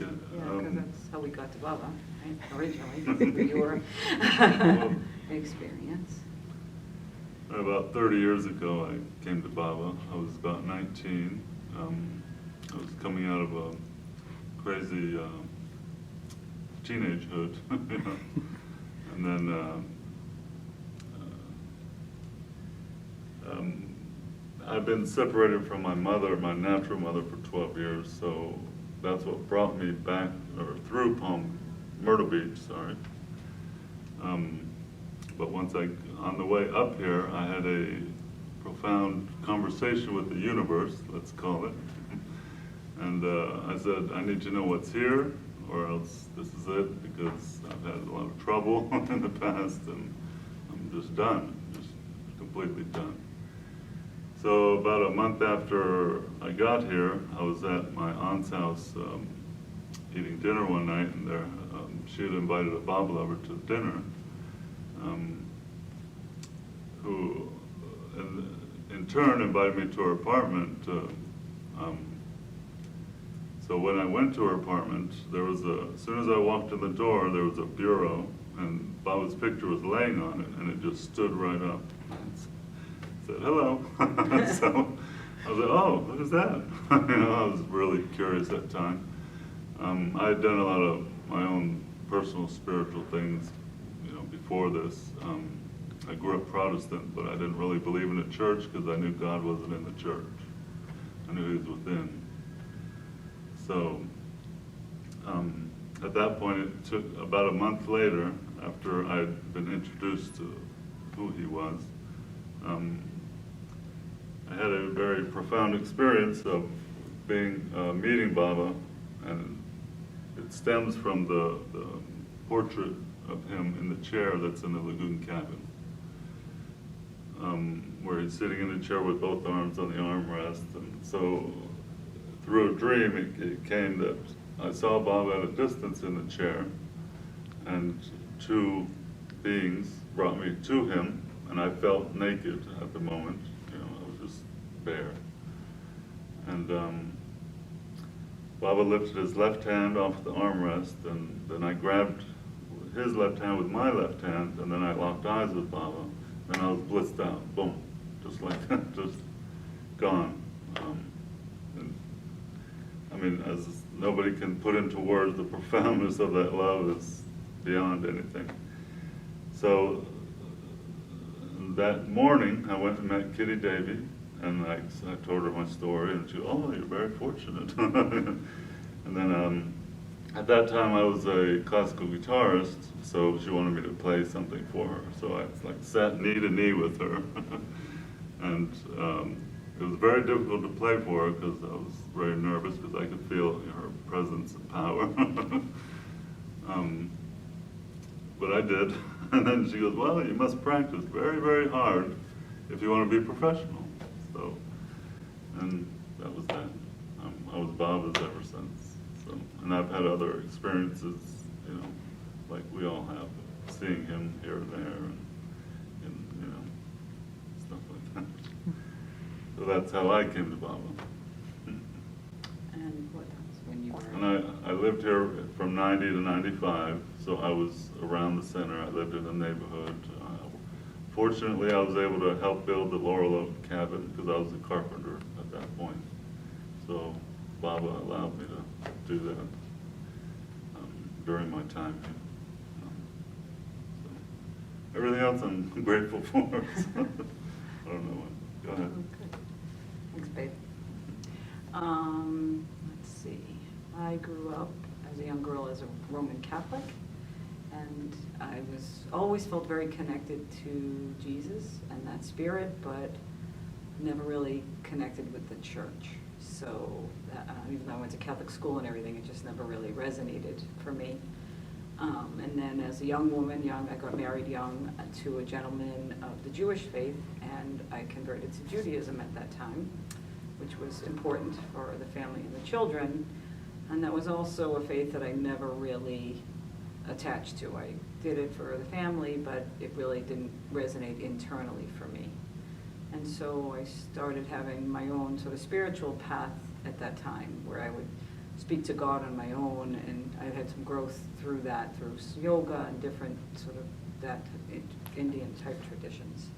Okay. Yeah, because that's how we got to Baba, right? Originally, through your experience. About 30 years ago, I came to Baba. I was about 19. I was coming out of a crazy teenagehood, you know. And then I've been separated from my mother, my natural mother, for 12 years, so that's what brought me back, or through Myrtle Beach, sorry. But on the way up here, I had a profound conversation with the universe, let's call it. And I said, I need to know what's here, or else this is it, because I've had a lot of trouble in the past, and I'm just done, just completely done. So about a month after I got here, I was at my aunt's house eating dinner one night, and she had invited a Baba lover to dinner, who in turn invited me to her apartment. So when I went to her apartment, as soon as I walked in the door, there was a bureau, and Baba's picture was laying on it, and it just stood right up. Said, hello. So I was like, oh, what is that? You know, I was really curious at the time. I had done a lot of my own personal spiritual things, you know, before this. I grew up Protestant, but I didn't really believe in a church because I knew God wasn't in the church. I knew He was within. So at that point, it took about a month later, after I had been introduced to who He was, I had a very profound experience of meeting Baba, and it stems from the portrait of him in the chair that's in the lagoon cabin, where he's sitting in the chair with both arms on the armrest. And so through a dream, it came that I saw Baba at a distance in the chair, and two beings brought me to him, and I felt naked at the moment. You know, I was just bare. And Baba lifted his left hand off the armrest, and then I grabbed his left hand with my left hand, and then I locked eyes with Baba, and I was blissed out, boom, just like that, just gone. And, I mean, as nobody can put into words, the profoundness of that love is beyond anything. So that morning, I went and met Kitty Davy, and I told her my story, and she said, oh, you're very fortunate. And then at that time, I was a classical guitarist, so she wanted me to play something for her. So I sat knee to knee with her. And it was very difficult to play for her because I was very nervous because I could feel her presence and power. But I did. And then she goes, well, you must practice very, very hard if you want to be professional. So, and that was that. I was Baba's ever since. So, and I've had other experiences, you know, like we all have, seeing him here and there, and you know, stuff like that. So that's how I came to Baba. And what else when you were? And I lived here from 90 to 95, so I was around the center. I lived in the neighborhood. Fortunately, I was able to help build the Laurel Oak cabin because I was a carpenter at that point. So Baba allowed me to do that during my time here. So everything else I'm grateful for. So, I don't know what. Go ahead. Oh, good. Thanks, babe. Let's see. I grew up as a young girl as a Roman Catholic, and I always felt very connected to Jesus and that spirit, but never really connected with the church. So even though I went to Catholic school and everything, it just never really resonated for me. And then as a young woman, I got married young to a gentleman of the Jewish faith, and I converted to Judaism at that time, which was important for the family and the children. And that was also a faith that I never really attached to. I did it for the family, but it really didn't resonate internally for me. And so I started having my own sort of spiritual path at that time, where I would speak to God on my own, and I had some growth through that, through yoga and different sort of that Indian type traditions.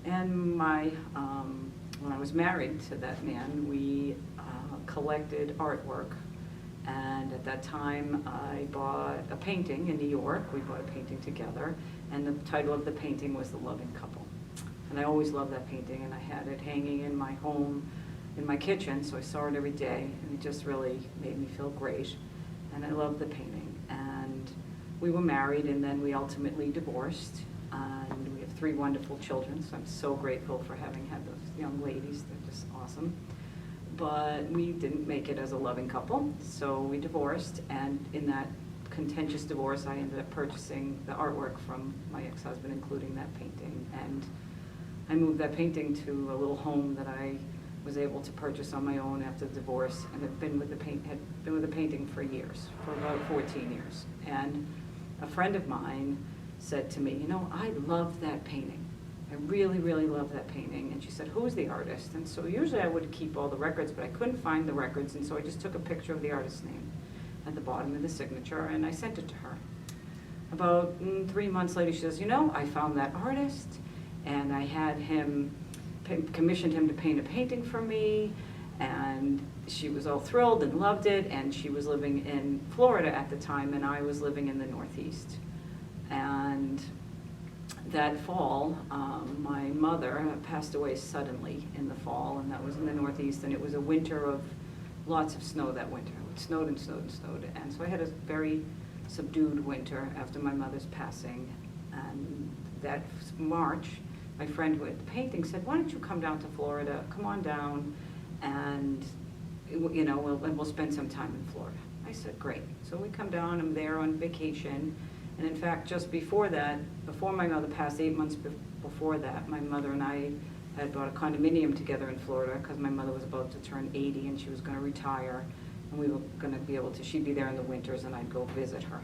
And when I was married to that man, we collected artwork. And at that time, I bought a painting in New York. We bought a painting together, and the title of the painting was The Loving Couple. And I always loved that painting, and I had it hanging in my home, in my kitchen, so I saw it every day, and it just really made me feel great. And I loved the painting. And we were married, and then we ultimately divorced, and we have 3 wonderful children, so I'm so grateful for having had those young ladies. They're just awesome. But we didn't make it as a loving couple, so we divorced, and in that contentious divorce, I ended up purchasing the artwork from my ex-husband, including that painting, and I moved that painting to a little home that I was able to purchase on my own after the divorce, and had been with the painting for years, for about 14 years. And a friend of mine said to me, you know, I love that painting. I really, really love that painting. And she said, who's the artist? And so usually I would keep all the records, but I couldn't find the records, and so I just took a picture of the artist's name at the bottom of the signature, and I sent it to her. About 3 months later, she says, you know, I found that artist, and I had him, commissioned him to paint a painting for me, and she was all thrilled and loved it, and she was living in Florida at the time, and I was living in the Northeast. And that fall, my mother passed away suddenly in the fall, and that was in the Northeast, and it was a winter of lots of snow that winter. It snowed and snowed and snowed, and so I had a very subdued winter after my mother's passing. And that March, my friend with the painting said, why don't you come down to Florida, come on down, and you know, we'll spend some time in Florida. I said, great. So we come down, I'm there on vacation. And in fact, just before that, before my mother passed, 8 months before that, my mother and I had bought a condominium together in Florida because my mother was about to turn 80 and she was going to retire. And we were going to be able to, she'd be there in the winters and I'd go visit her.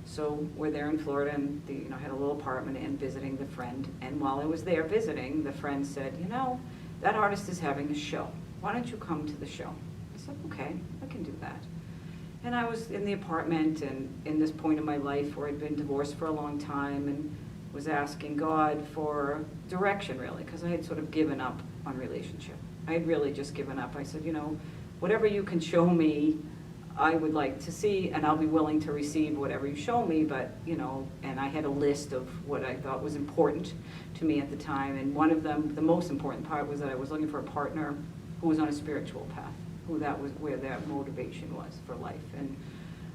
So we're there in Florida, and I had a little apartment and visiting the friend. And while I was there visiting, the friend said, you know, that artist is having a show. Why don't you come to the show? I said, okay, I can do that. And I was in the apartment and in this point in my life where I'd been divorced for a long time and was asking God for direction, really, because I had sort of given up on relationship. I had really just given up. I said, you know, whatever you can show me, I would like to see, and I'll be willing to receive whatever you show me, but, you know, and I had a list of what I thought was important to me at the time, and one of them, the most important part, was that I was looking for a partner who was on a spiritual path, who that was where their motivation was for life. And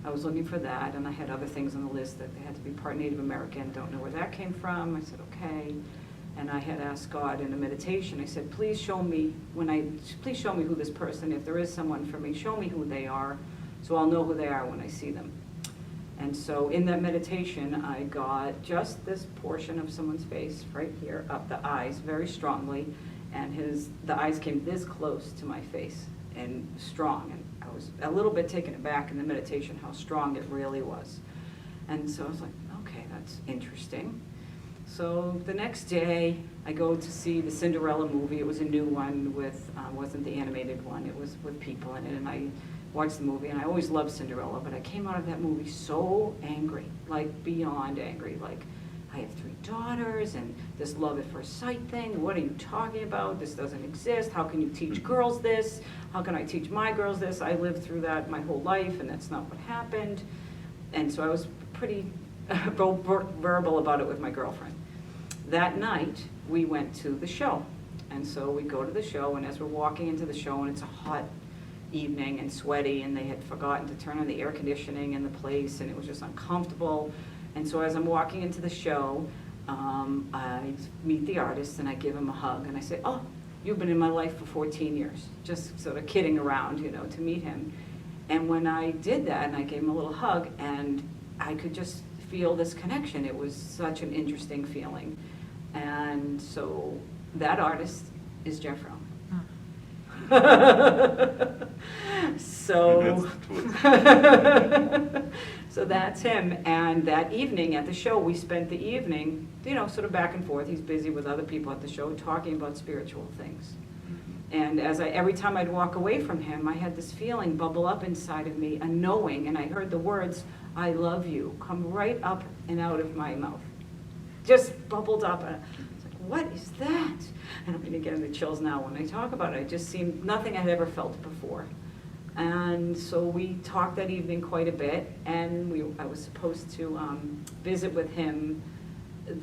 I was looking for that, and I had other things on the list that they had to be part Native American. Don't know where that came from. I said, okay. And I had asked God in a meditation, I said, please show me who this person, if there is someone for me, show me who they are, so I'll know who they are when I see them. And so in that meditation, I got just this portion of someone's face right here, up the eyes, very strongly, and the eyes came this close to my face, and strong. And I was a little bit taken aback in the meditation how strong it really was. And so I was like, okay, that's interesting. So the next day, I go to see the Cinderella movie. It was a new one with, wasn't the animated one, it was with people in it, and I watched the movie, and I always loved Cinderella, but I came out of that movie so angry, like beyond angry, like, I have 3 daughters, and this love at first sight thing, what are you talking about? This doesn't exist. How can you teach girls this? How can I teach my girls this? I lived through that my whole life, and that's not what happened. And so I was pretty verbal about it with my girlfriend. That night, we went to the show. And so we go to the show, and as we're walking into the show, and it's a hot evening and sweaty, and they had forgotten to turn on the air conditioning in the place, and it was just uncomfortable. And so as I'm walking into the show, I meet the artist and I give him a hug, and I say, oh, you've been in my life for 14 years, just sort of kidding around, you know, to meet him. And when I did that, and I gave him a little hug, and I could just feel this connection. It was such an interesting feeling. And so that artist is Jeff Rowan. So, so that's him. And that evening at the show, we spent the evening, you know, sort of back and forth. He's busy with other people at the show talking about spiritual things. And every time I'd walk away from him, I had this feeling bubble up inside of me, a knowing, and I heard the words, "I love you," come right up and out of my mouth. Just bubbled up. And I was like, what is that? And I'm going to get into chills now when I talk about it. It just seemed nothing I'd ever felt before. And so we talked that evening quite a bit, and I was supposed to visit with him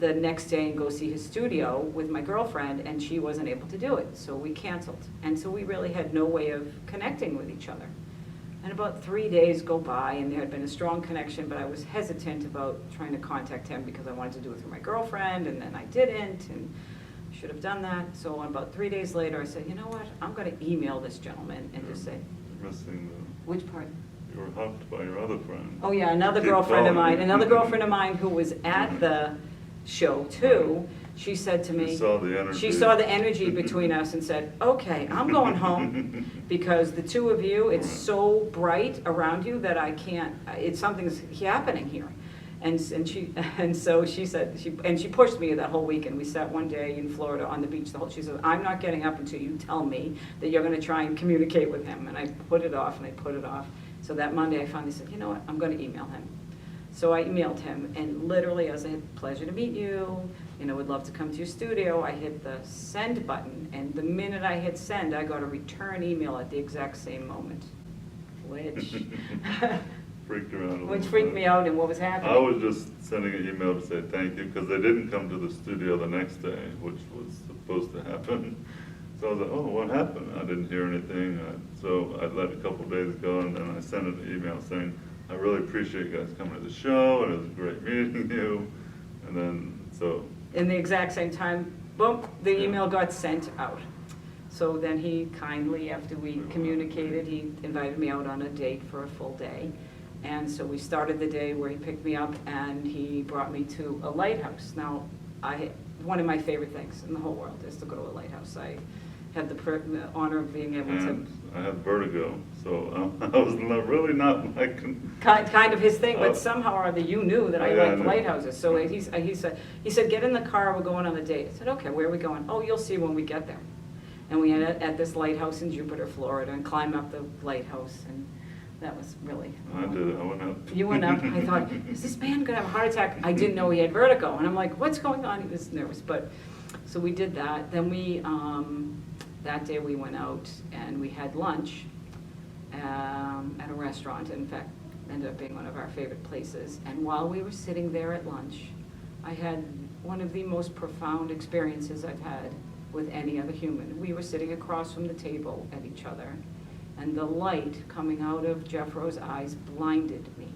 the next day and go see his studio with my girlfriend, and she wasn't able to do it, so we canceled. And so we really had no way of connecting with each other. And about 3 days go by, and there had been a strong connection, but I was hesitant about trying to contact him because I wanted to do it through my girlfriend, and then I didn't, and should have done that. So about 3 days later, I said, you know what, I'm going to email this gentleman and just say, Missing which part? you were huffed by your other friend. Oh yeah, another Keep girlfriend of calling. mine, who was at the show too, she said to me, You saw the energy. she saw the energy between us and said, okay, I'm going home because the two of you, it's so bright around you that I can't, something's happening here. And so she said, she pushed me that whole weekend. We sat one day in Florida on the beach. She said, I'm not getting up until you tell me that you're going to try and communicate with him. And I put it off and I put it off. So that Monday I finally said, you know what, I'm going to email him. So I emailed him, and literally as I had pleasure to meet you, would love to come to your studio, I hit the send button, and the minute I hit send, I got a return email at the exact same moment, which Freaked her out a little which freaked bit. me out, and what was happening. I was just sending an email to say thank you, because they didn't come to the studio the next day, which was supposed to happen. So I was like, oh, what happened? I didn't hear anything. So I let a couple of days go, and then I sent an email saying, I really appreciate you guys coming to the show, and it was great meeting you. And then, so. In the exact same time, boom, the Yeah. email got sent out. So then he kindly, after we communicated, he invited me out on a date for a full day. And so we started the day where he picked me up and he brought me to a lighthouse. Now, one of my favorite things in the whole world is to go to a lighthouse. I had the honor of being able to. And I had vertigo, so I was really not liking. Kind of his thing, but somehow or other you knew that I Yeah, I liked know. lighthouses. So he said, get in the car, we're going on a date. I said, okay, where are we going? Oh, you'll see when we get there. And we ended at this lighthouse in Jupiter, Florida, and climbed up the lighthouse, and that was really. I did it, I went up. You went up, I thought, is this man gonna have a heart attack? I didn't know he had vertigo, and I'm like, what's going on? He was nervous, but, so we did that. Then that day we went out and we had lunch at a restaurant. In fact, ended up being one of our favorite places. And while we were sitting there at lunch, I had one of the most profound experiences I've had with any other human. We were sitting across from the table at each other, and the light coming out of Jeffro's eyes blinded me.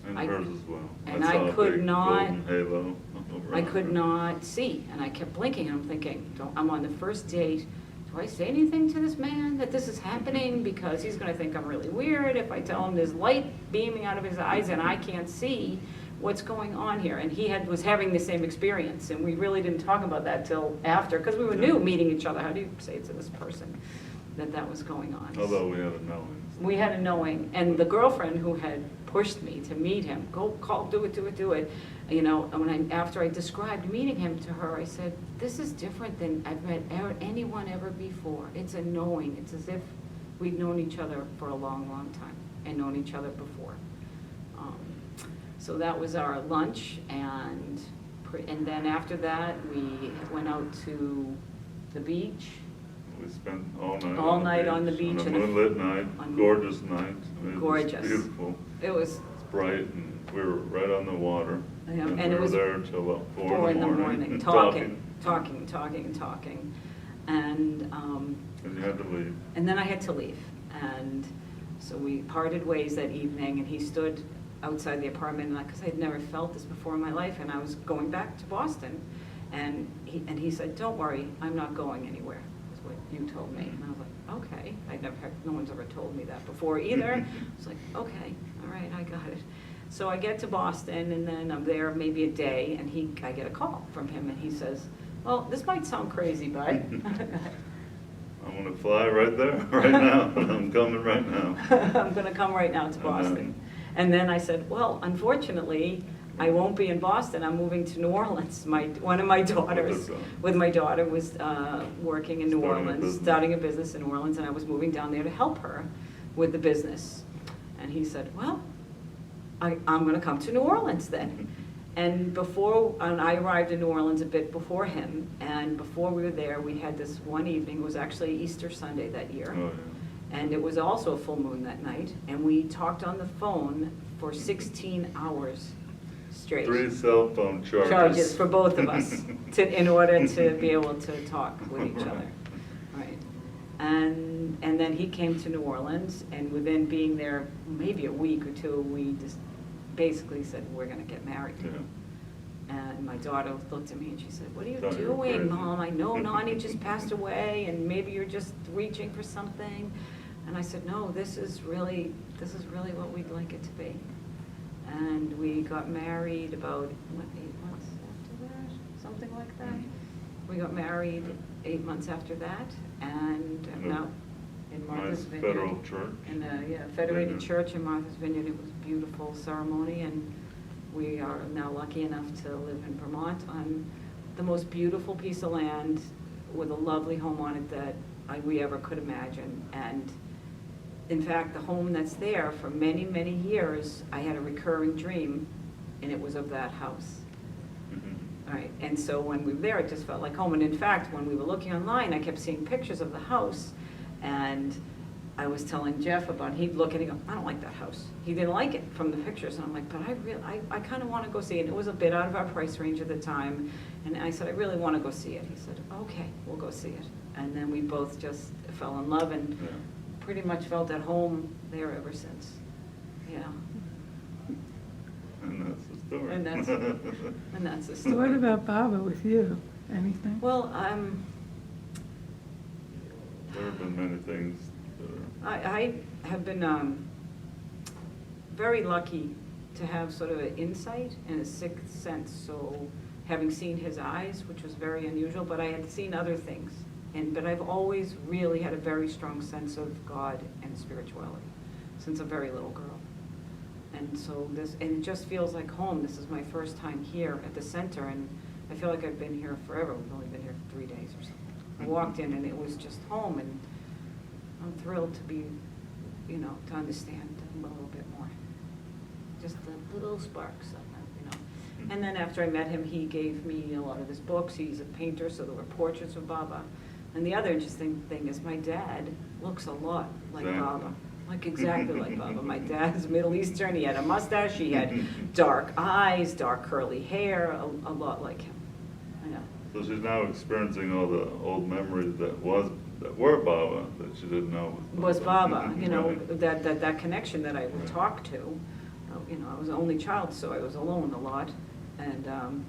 And I- hers as well. and saw I a could big not- golden halo over I her. could not see, and I kept blinking, and I'm thinking, I'm on the first date, do I say anything to this man that this is happening? Because he's gonna think I'm really weird if I tell him there's light beaming out of his eyes and I can't see what's going on here. And he was having the same experience, and we really didn't talk about that till after, because we were new meeting each other. How do you say to this person that was going on? Although we had a knowing. We had a knowing, and the girlfriend who had pushed me to meet him, go call, do it, and after I described meeting him to her, I said, this is different than I've met anyone ever before. It's a knowing. It's as if we'd known each other for a long, long time and known each other before. So that was our lunch, and then after that, we went out to the beach. We spent all night. All night on the beach On a and a- moonlit night, on- gorgeous night. It was Gorgeous. beautiful. It was It's bright, and we were right on the water. Yeah, And and we it were was there until about 4 in the morning, talking. And you had to leave. And then I had to leave. And so we parted ways that evening, and he stood outside the apartment, because I'd never felt this before in my life, and I was going back to Boston. And he said, don't worry, I'm not going anywhere, is what you told me. And I was like, okay. No one's ever told me that before either. I was like, okay, all right, I got it. So I get to Boston, and then I'm there maybe a day, and I get a call from him, and he says, well, this might sound crazy, but I'm gonna fly right there, right now. I'm coming right now. I'm gonna come right now to Boston. And then I said, well, unfortunately, I won't be in Boston, I'm moving to New Orleans. One of my daughters, with my daughter, was working in New Orleans, starting a business in New Orleans, and I was moving down there to help her with the business. And he said, well, I'm gonna come to New Orleans then. And I arrived in New Orleans a bit before him, and before we were there, we had this one evening, it was actually Easter Sunday that year. Oh, yeah. And it was also a full moon that night, and we talked on the phone for 16 hours straight. 3 cell phone charges. Charges for both of us, in order to be able to talk with each other. Right. And then he came to New Orleans, and within being there maybe a week or two, we just basically said, we're gonna get married. Yeah. And my daughter looked at me and she said, what are you Thought you were doing, crazy. Mom? I know Nani just passed away, and maybe you're just reaching for something. And I said, no, this is really what we'd like it to be. And we got married about, 8 months after that? Something like that. We got married 8 months after that, and now in Martha's Nice Vineyard. federal church. In Federated Vineyard. Church in Martha's Vineyard. It was a beautiful ceremony, and we are now lucky enough to live in Vermont on the most beautiful piece of land with a lovely home on it that we ever could imagine. And in fact, the home that's there for many, many years, I had a recurring dream, and it was of that house. Mhm. All right, and so when we were there, it just felt like home. And in fact, when we were looking online, I kept seeing pictures of the house, and I was telling Jeff about, he'd look and he'd go, I don't like that house. He didn't like it from the pictures, and I'm like, but I kind of want to go see it. And it was a bit out of our price range at the time, and I said, I really want to go see it. He said, okay, we'll go see it. And then we both just fell in love, and Yeah. pretty much felt at home there ever since. Yeah, And that's the story. and that's the So story. what about Baba with you? Anything? Well, There have been many things that are. I have been very lucky to have sort of an insight and a sixth sense. So having seen his eyes, which was very unusual, but I had seen other things. But I've always really had a very strong sense of God and spirituality since a very little girl. And so and it just feels like home. This is my first time here at the center, and I feel like I've been here forever. We've only been here for 3 days or something. I walked in and it was just home, and I'm thrilled to be, to understand a little bit more. Just the little sparks of that, And then after I met him, he gave me a lot of his books. He's a painter, so there were portraits of Baba. And the other interesting thing is my dad looks a lot like Exactly. Baba. Like exactly like Baba. My dad's Middle Eastern. He had a mustache. He had dark eyes, dark curly hair, a lot like him. I know. So she's now experiencing all the old memories that were Baba that she didn't know Was Baba, Right. that connection that I would talk to. I was an only child, so I was alone a lot. And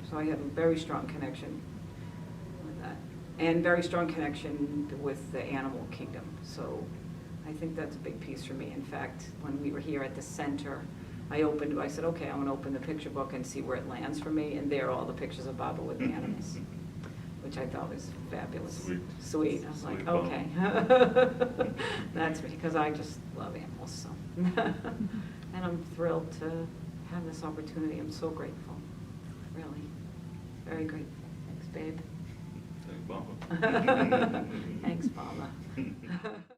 so I had a very strong connection with that. And very strong connection with the animal kingdom. So I think that's a big piece for me. In fact, when we were here at the center, I said, okay, I'm gonna open the picture book and see where it lands for me, and there are all the pictures of Baba with the animals, which I thought was fabulous. Sweet. I was like, Sweet Baba. okay. That's me, because I just love animals, so. And I'm thrilled to have this opportunity. I'm so grateful, really, very grateful. Thanks, babe. Thank Baba. Thanks, Baba.